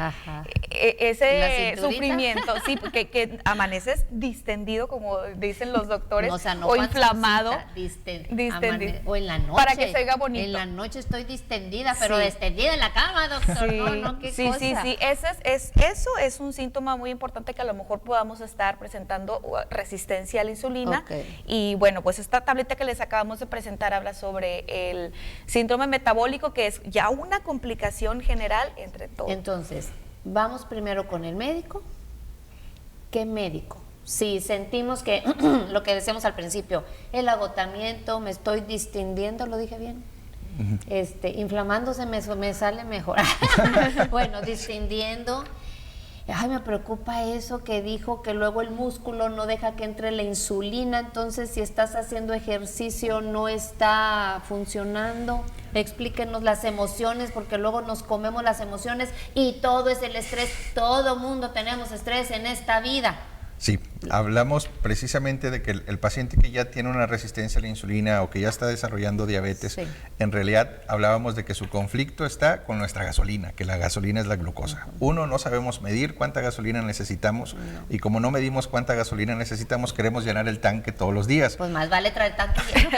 sufrimiento, sí, que amaneces distendido, como dicen los doctores, o inflamado, distendido, o en la noche, para que se oiga bonito. En la noche estoy distendida, pero distendida en la cama, doctor. Sí, qué cosa. Sí, eso es un síntoma muy importante, que a lo mejor podamos estar presentando resistencia a la insulina. Y bueno, pues esta tableta que les acabamos de presentar habla sobre el síndrome metabólico, que es ya una complicación general entre todos. Entonces, vamos primero con el médico. ¿Qué médico? Si sentimos que, lo que decíamos al principio, el agotamiento, me estoy distendiendo, ¿lo dije bien? Inflamándose me sale mejor. Bueno, distendiendo. Ay, me preocupa eso que dijo, que luego el músculo no deja que entre la insulina, entonces si estás haciendo ejercicio no está funcionando. Explíquenos las emociones, porque luego nos comemos las emociones y todo es el estrés. Todo mundo tenemos estrés en esta vida. Sí, Hablamos precisamente de que el paciente que ya tiene una resistencia a la insulina o que ya está desarrollando diabetes, en realidad hablábamos de que su conflicto está con nuestra gasolina, que la gasolina es la glucosa. Uno, no sabemos medir cuánta gasolina necesitamos y como no medimos cuánta gasolina necesitamos, queremos llenar el tanque todos los días. Pues más vale traer tanque lleno.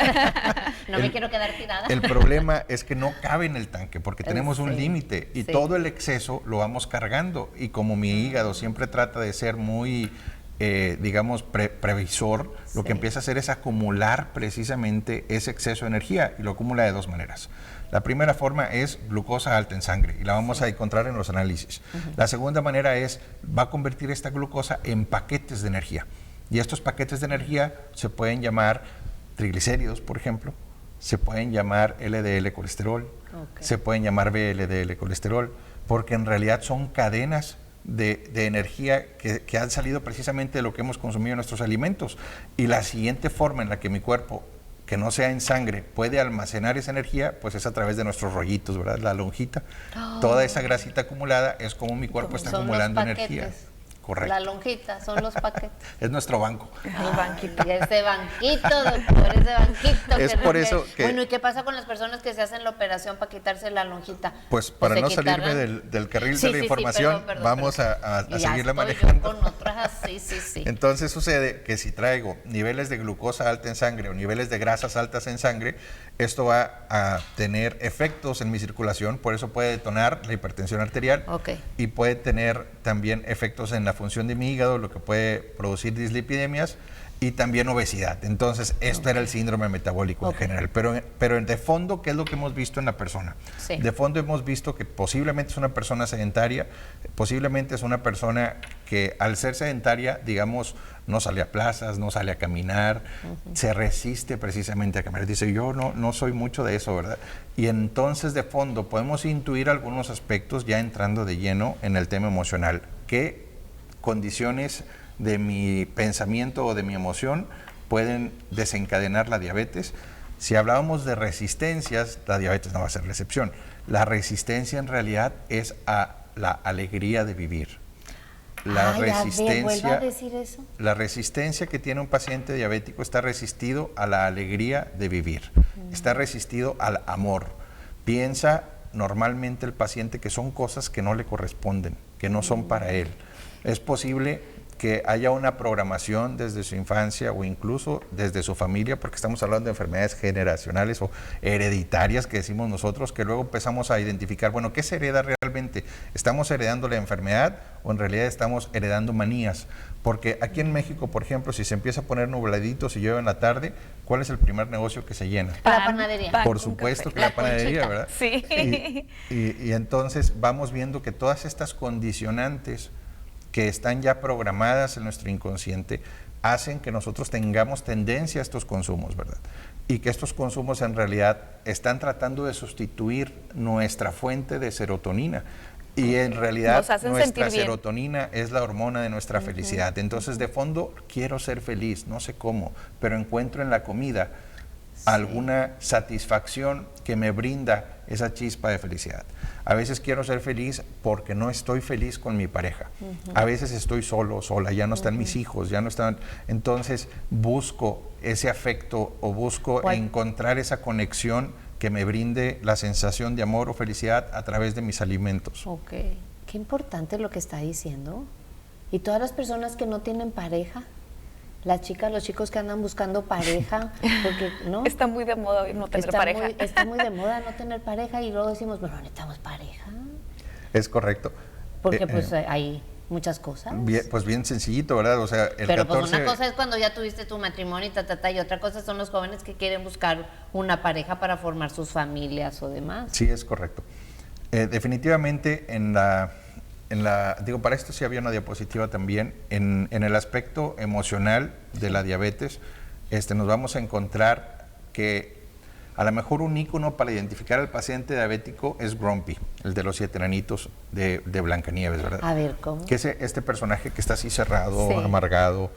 No me quiero quedar tirada. El problema es que no cabe en el tanque porque tenemos un límite y todo el exceso lo vamos cargando, y como mi hígado siempre trata de ser muy digamos previsor, lo que empieza a hacer es acumular precisamente ese exceso de energía, y lo acumula de dos maneras. La primera forma es glucosa alta en sangre, y la vamos a encontrar en los análisis. La segunda manera es, va a convertir esta glucosa en paquetes de energía, y estos paquetes de energía se pueden llamar triglicéridos, por ejemplo, se pueden llamar LDL colesterol, se pueden llamar VLDL colesterol, porque en realidad son cadenas de energía que han salido precisamente de lo que hemos consumido en nuestros alimentos. Y la siguiente forma en la que mi cuerpo, que no sea en sangre, puede almacenar esa energía, pues es a través de nuestros rollitos, ¿verdad? La lonjita. Toda esa grasita acumulada es como mi cuerpo está acumulando energía. Correcto. La lonjita, son los paquetes. Es nuestro banco. El banquito. Ese banquito, doctor, ese banquito. Es por eso que... Bueno, ¿y qué pasa con las personas que se hacen la operación para quitarse la lonjita? Pues para no salirme del carril de la información, vamos a seguirla manejando. Con otras, sí. Entonces sucede que si traigo niveles de glucosa alta en sangre o niveles de grasas altas en sangre, esto va a tener efectos en mi circulación, por eso puede detonar la hipertensión arterial y puede tener también efectos en la función de mi hígado, lo que puede producir dislipidemias y también obesidad. Entonces, esto era el síndrome metabólico en general. Pero de fondo, ¿qué es lo que hemos visto en la persona? De fondo hemos visto que posiblemente es una persona sedentaria, posiblemente es una persona que al ser sedentaria, digamos, no sale a plazas, no sale a caminar, se resiste precisamente a caminar. Dice, yo no soy mucho de eso, ¿verdad? Y entonces, de fondo, podemos intuir algunos aspectos ya entrando de lleno en el tema emocional. ¿Qué condiciones de mi pensamiento o de mi emoción pueden desencadenar la diabetes? Si hablábamos de resistencias, la diabetes no va a ser la excepción. La resistencia en realidad es a la alegría de vivir. ¿Vuelva a decir eso? La resistencia que tiene un paciente diabético está resistido a la alegría de vivir, está resistido al amor. Piensa normalmente el paciente que son cosas que no le corresponden, que no son para él. Es posible que haya una programación desde su infancia o incluso desde su familia, porque estamos hablando de enfermedades generacionales o hereditarias que decimos nosotros, que luego empezamos a identificar, bueno, ¿qué se hereda realmente? ¿Estamos heredando la enfermedad o en realidad estamos heredando manías? Porque aquí en México, por ejemplo, si se empieza a poner nubladito, si llueve en la tarde, ¿cuál es el primer negocio que se llena? La panadería. Por supuesto que la panadería, ¿verdad? Sí. Y entonces vamos viendo que todas estas condicionantes que están ya programadas en nuestro inconsciente, hacen que nosotros tengamos tendencia a estos consumos, ¿verdad? Y que estos consumos en realidad están tratando de sustituir nuestra fuente de serotonina. Y en realidad nuestra serotonina es la hormona de nuestra felicidad. Entonces, de fondo, quiero ser feliz, no sé cómo, pero encuentro en la comida alguna satisfacción que me brinda esa chispa de felicidad. A veces quiero ser feliz porque no estoy feliz con mi pareja. A veces estoy solo, sola, ya no están mis hijos, ya no están. Entonces busco ese afecto o busco encontrar esa conexión que me brinde la sensación de amor o felicidad a través de mis alimentos. Qué importante lo que está diciendo. Y todas las personas que no tienen pareja, las chicas, los chicos que andan buscando pareja, porque no está muy de moda no tener pareja. Está muy de moda no tener pareja y luego decimos, bueno, necesitamos pareja. Es correcto. Porque pues hay muchas cosas. Bien sencillito, ¿verdad? O sea, el pero 14... pues una cosa es cuando ya tuviste tu matrimonio y otra cosa son los jóvenes que quieren buscar una pareja para formar sus familias o demás. Sí, es correcto. Definitivamente para esto sí había una diapositiva también. En el aspecto emocional de la diabetes, nos vamos a encontrar que a lo mejor un ícono para identificar al paciente diabético es Grumpy, el de los 7 enanitos de Blancanieves, ¿verdad? A ver, ¿cómo? Que es este personaje que está así cerrado, amargado,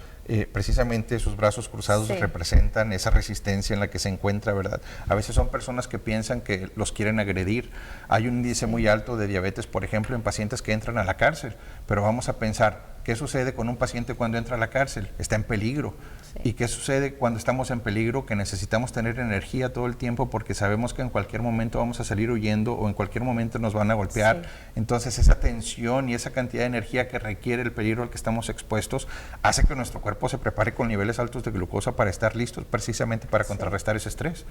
precisamente sus brazos cruzados representan esa resistencia en la que se encuentra, ¿verdad? A veces son personas que piensan que los quieren agredir. Hay un índice muy alto de diabetes, por ejemplo, en pacientes que entran a la cárcel, pero vamos a pensar, ¿qué sucede con un paciente cuando entra a la cárcel? Está en peligro. ¿Y qué sucede cuando estamos en peligro? Que necesitamos tener energía todo el tiempo porque sabemos que en cualquier momento vamos a salir huyendo o en cualquier momento nos van a golpear. Entonces esa tensión y esa cantidad de energía que requiere el peligro al que estamos expuestos hace que nuestro cuerpo se prepare con niveles altos de glucosa para estar listos precisamente para contrarrestar ese estrés.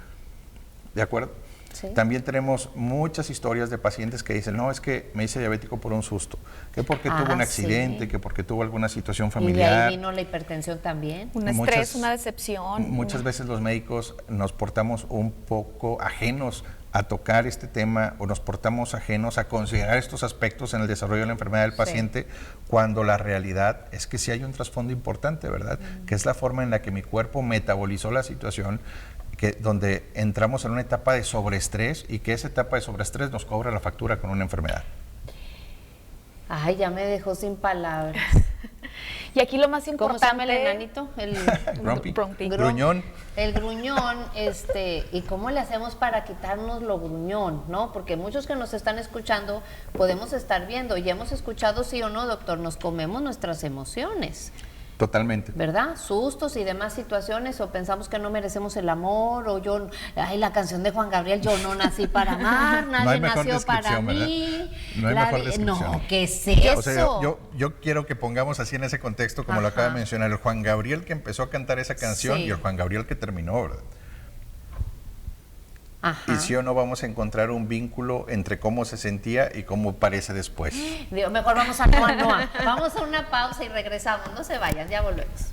¿De acuerdo? También tenemos muchas historias de pacientes que dicen, no, es que me hice diabético por un susto, que porque tuvo un accidente, que porque tuvo alguna situación familiar. Y de ahí vino la hipertensión también. Un estrés, una decepción. Muchas veces los médicos nos portamos un poco ajenos a tocar este tema o nos portamos ajenos a considerar estos aspectos en el desarrollo de la enfermedad del paciente, cuando la realidad es que sí hay un trasfondo importante, ¿verdad? Que es la forma en la que mi cuerpo metabolizó la situación, donde entramos en una etapa de sobreestrés y que esa etapa de sobreestrés nos cobra la factura con una enfermedad. Ay, ya me dejó sin palabras. Y aquí lo más importante... ¿Cómo se llama el enanito? El gruñón. El gruñón, ¿y cómo le hacemos para quitarnos lo gruñón, no? Porque muchos que nos están escuchando podemos estar viendo, y hemos escuchado, sí o no, doctor, nos comemos nuestras emociones. Totalmente. ¿Verdad? Sustos y demás situaciones, o pensamos que no merecemos el amor, o la canción de Juan Gabriel, yo no nací para amar, nadie nació para mí. No hay mejor descripción. No, ¿qué es eso? O sea, yo quiero que pongamos así en ese contexto, como lo acaba de mencionar, el Juan Gabriel que empezó a cantar esa canción y el Juan Gabriel que terminó, ¿verdad? Y sí o no vamos a encontrar un vínculo entre cómo se sentía y cómo parece después. Digo, mejor vamos a Noa. Vamos a una pausa y regresamos. No se vayan, ya volvemos.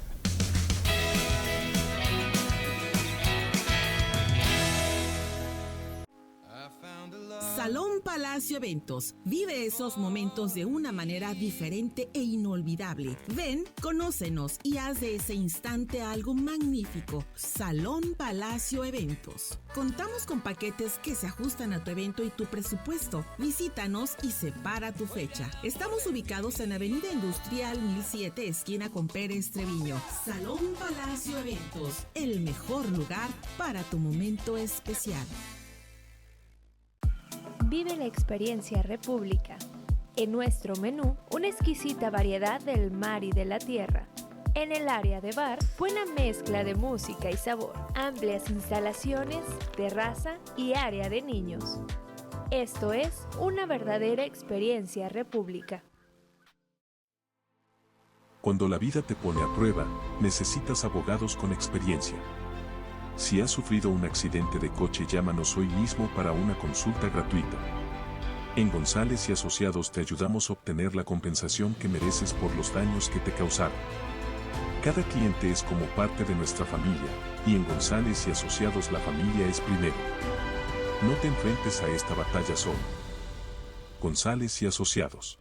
Salón Palacio Eventos. Vive esos momentos de una manera diferente e inolvidable. Ven, conócenos y haz de ese instante algo magnífico. Salón Palacio Eventos. Contamos con paquetes que se ajustan a tu evento y tu presupuesto. Visítanos y separa tu fecha. Estamos ubicados en Avenida Industrial 1007, esquina con Pérez Treviño. Salón Palacio Eventos. El mejor lugar para tu momento especial. Vive la experiencia República. En nuestro menú, una exquisita variedad del mar y de la tierra. En el área de bar, buena mezcla de música y sabor. Amplias instalaciones, terraza y área de niños. Esto es una verdadera experiencia República. Cuando la vida te pone a prueba, necesitas abogados con experiencia. Si has sufrido un accidente de coche, llámanos hoy mismo para una consulta gratuita. En González y Asociados te ayudamos a obtener la compensación que mereces por los daños que te causaron. Cada cliente es como parte de nuestra familia, y en González y Asociados la familia es primero. No te enfrentes a esta batalla solo. González y Asociados.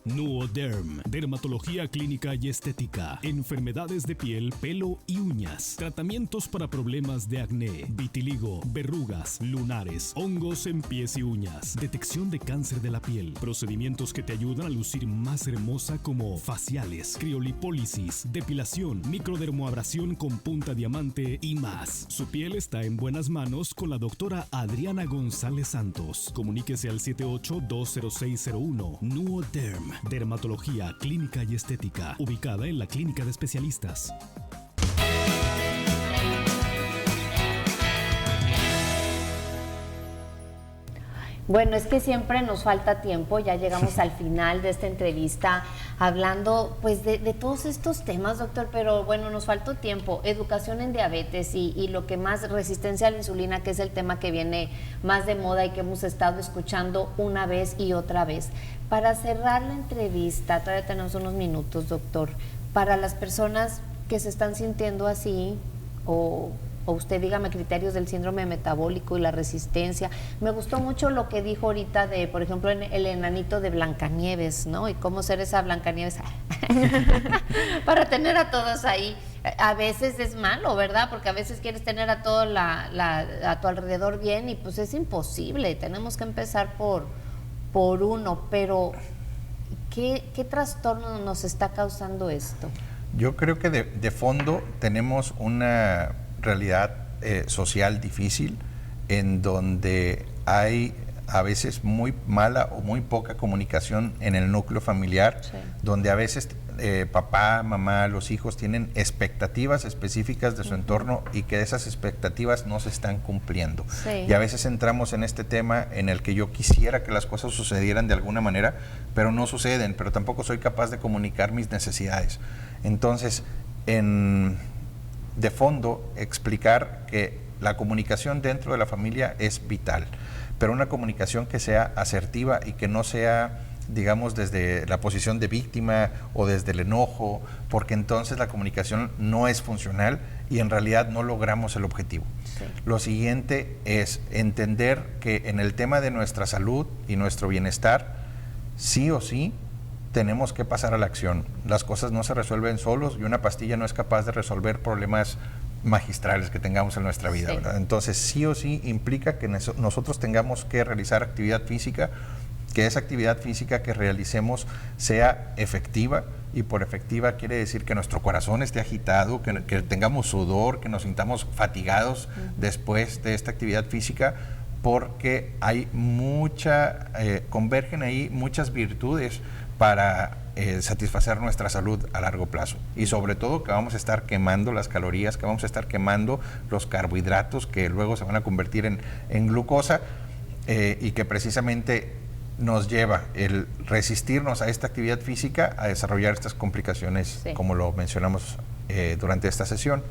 Nuoderm, dermatología clínica y estética, enfermedades de piel, pelo y uñas, tratamientos para problemas de acné, vitiligo, verrugas, lunares, hongos en pies y uñas, detección de cáncer de la piel, procedimientos que te ayudan a lucir más hermosa como faciales, criolipólisis, depilación, microdermoabrasión con punta diamante y más. Su piel está en buenas manos con la doctora Adriana González Santos. Comuníquese al 78-20601. Nuoderm, dermatología clínica y estética, ubicada en la Clínica de Especialistas. Bueno, es que siempre nos falta tiempo, ya llegamos al final de esta entrevista hablando pues de todos estos temas, doctor, pero bueno, nos faltó tiempo. Educación en diabetes y lo que más, resistencia a la insulina, que es el tema que viene más de moda y que hemos estado escuchando una vez y otra vez. Para cerrar la entrevista, todavía tenemos unos minutos, doctor, para las personas que se están sintiendo así, o usted dígame criterios del síndrome metabólico y la resistencia. Me gustó mucho lo que dijo ahorita de, por ejemplo, el enanito de Blancanieves, ¿no? Y cómo ser esa Blancanieves para tener a todos ahí. A veces es malo, ¿verdad? Porque a veces quieres tener a todo a tu alrededor bien y pues es imposible. Tenemos que empezar por uno, pero ¿qué trastorno nos está causando esto? Yo creo que de fondo tenemos una realidad social difícil en donde hay a veces muy mala o muy poca comunicación en el núcleo familiar, sí, donde a veces papá, mamá, los hijos tienen expectativas específicas de su entorno y que esas expectativas no se están cumpliendo. Sí. Y a veces entramos en este tema en el que yo quisiera que las cosas sucedieran de alguna manera, pero no suceden, pero tampoco soy capaz de comunicar mis necesidades. Entonces, de fondo, explicar que la comunicación dentro de la familia es vital, pero una comunicación que sea asertiva y que no sea, digamos, desde la posición de víctima o desde el enojo, porque entonces la comunicación no es funcional y en realidad no logramos el objetivo. Sí. Lo siguiente es entender que en el tema de nuestra salud y nuestro bienestar, sí o sí, tenemos que pasar a la acción. Las cosas no se resuelven solos y una pastilla no es capaz de resolver problemas magistrales que tengamos en nuestra vida, sí, ¿verdad? Entonces, sí o sí implica que nosotros tengamos que realizar actividad física, que esa actividad física que realicemos sea efectiva, y por efectiva quiere decir que nuestro corazón esté agitado, que tengamos sudor, que nos sintamos fatigados después de esta actividad física, porque hay convergen ahí muchas virtudes para satisfacer nuestra salud a largo plazo, y sobre todo que vamos a estar quemando las calorías, que vamos a estar quemando los carbohidratos que luego se van a convertir en glucosa, y que precisamente nos lleva el resistirnos a esta actividad física a desarrollar estas complicaciones, sí, como lo mencionamos durante esta sesión.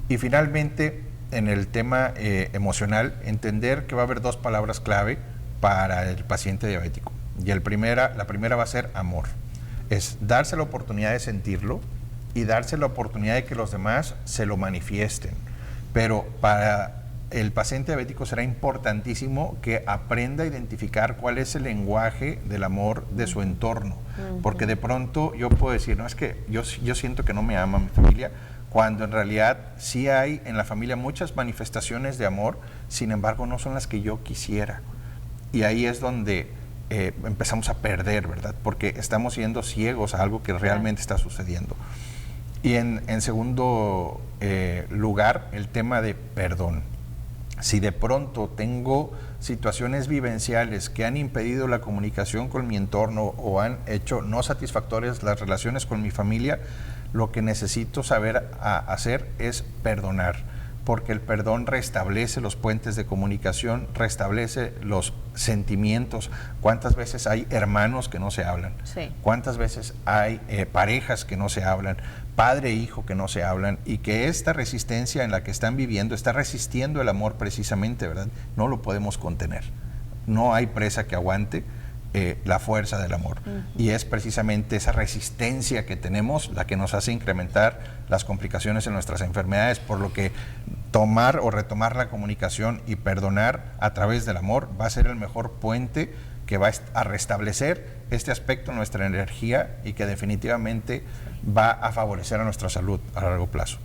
Y finalmente, en el tema emocional, entender que va a haber dos palabras clave para el paciente diabético. Y la primera va a ser amor. Es darse la oportunidad de sentirlo y darse la oportunidad de que los demás se lo manifiesten. Pero para el paciente diabético será importantísimo que aprenda a identificar cuál es el lenguaje del amor de su entorno. Porque de pronto yo puedo decir, no, es que yo siento que no me ama mi familia, cuando en realidad sí hay en la familia muchas manifestaciones de amor, sin embargo no son las que yo quisiera. Y ahí es donde empezamos a perder, ¿verdad? Porque estamos siendo ciegos a algo que realmente está sucediendo. Y en segundo lugar, el tema de perdón. Si de pronto tengo situaciones vivenciales que han impedido la comunicación con mi entorno o han hecho no satisfactorias las relaciones con mi familia, lo que necesito saber hacer es perdonar, porque el perdón restablece los puentes de comunicación, restablece los sentimientos. ¿Cuántas veces hay hermanos que no se hablan? Sí. ¿Cuántas veces hay parejas que no se hablan? Padre e hijo que no se hablan, y que esta resistencia en la que están viviendo está resistiendo el amor precisamente, ¿verdad? No lo podemos contener. No hay presa que aguante la fuerza del amor. Y es precisamente esa resistencia que tenemos la que nos hace incrementar las complicaciones en nuestras enfermedades, por lo que tomar o retomar la comunicación y perdonar a través del amor va a ser el mejor puente que va a restablecer este aspecto de nuestra energía y que definitivamente va a favorecer a nuestra salud a largo plazo.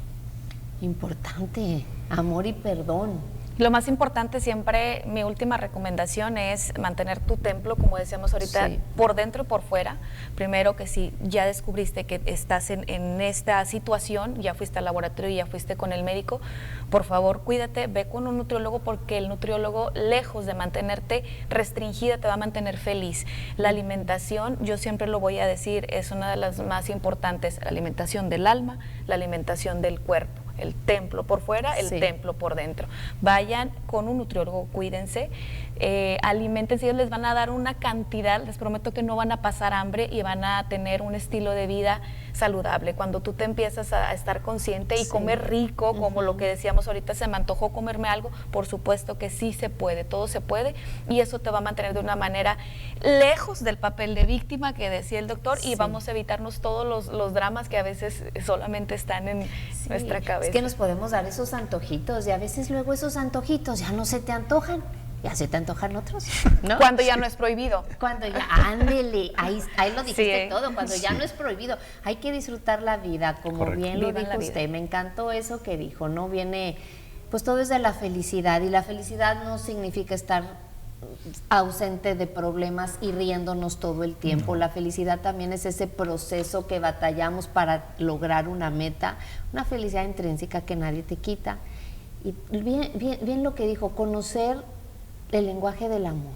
Importante, amor y perdón. Lo más importante siempre, mi última recomendación es mantener tu templo, como decíamos ahorita, sí, por dentro y por fuera. Primero, que si ya descubriste que estás en esta situación, ya fuiste al laboratorio y ya fuiste con el médico, por favor cuídate, ve con un nutriólogo, porque el nutriólogo, lejos de mantenerte restringida, te va a mantener feliz. La alimentación, yo siempre lo voy a decir, es una de las más importantes, la alimentación del alma, la alimentación del cuerpo. el templo por fuera, el Sí. templo por dentro. Vayan con un nutriólogo, cuídense, aliméntense, ellos les van a dar una cantidad, les prometo que no van a pasar hambre y van a tener un estilo de vida saludable. Cuando tú te empiezas a estar consciente y Sí. comer rico, como lo que decíamos ahorita, se me antojó comerme algo, por supuesto que sí se puede, todo se puede, y eso te va a mantener de una manera lejos del papel de víctima que decía el doctor, y Sí. vamos a evitarnos todos los dramas que a veces solamente están en nuestra cabeza. Es que nos podemos dar esos antojitos y a veces luego esos antojitos ya no se te antojan, ya se te antojan otros, ¿no? Cuando ya no es prohibido. Cuando ya, ándele, ahí lo dijiste Sí. todo, cuando ya no es prohibido. Hay que disfrutar la vida, como Correcto. bien lo Vivan dijo la vida. usted. Me encantó eso que dijo, ¿no? Viene, pues todo es de la felicidad, y la felicidad no significa estar ausente de problemas y riéndonos todo el tiempo. La felicidad también es ese proceso que batallamos para lograr una meta, una felicidad intrínseca que nadie te quita. Y bien lo que dijo, conocer el lenguaje del amor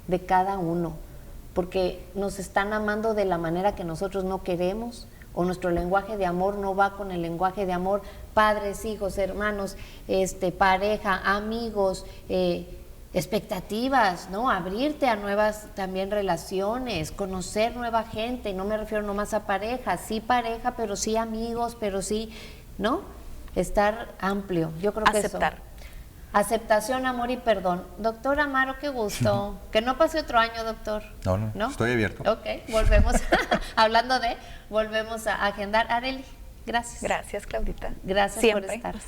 de cada uno, porque nos están amando de la manera que nosotros no queremos, o nuestro lenguaje de amor no va con el lenguaje de amor, padres, hijos, hermanos, pareja, amigos, expectativas, ¿no? Abrirte a nuevas también relaciones, conocer nueva gente, y no me refiero nomás a pareja, sí pareja, pero sí amigos, pero sí, ¿no? Estar amplio, yo creo que Aceptar. eso. Aceptación, amor y perdón. Doctor Amaro, qué gusto. Que no pase otro año, doctor. No, estoy abierto. Ok, volvemos, volvemos a agendar. Arely, gracias. Gracias, Claudita. Gracias Siempre. por estar.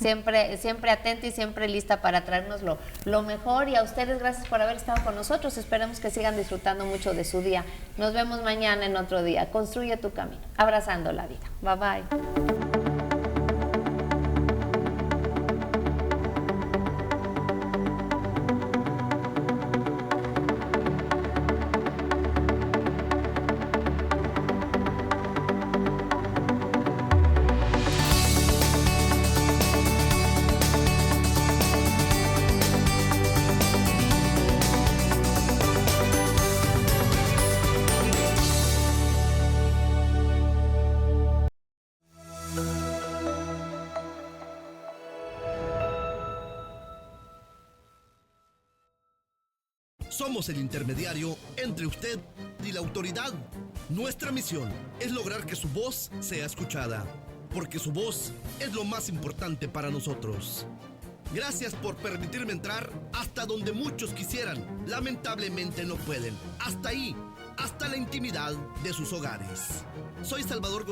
Siempre atenta y siempre lista para traernos lo mejor. Y a ustedes, gracias por haber estado con nosotros. Esperemos que sigan disfrutando mucho de su día. Nos vemos mañana en otro día. Construye tu camino, abrazando la vida. Bye, bye. Somos el intermediario entre usted y la autoridad. Nuestra misión es lograr que su voz sea escuchada, porque su voz es lo más importante para nosotros. Gracias por permitirme entrar hasta donde muchos quisieran. Lamentablemente no pueden. Hasta ahí, hasta la intimidad de sus hogares. Soy Salvador González.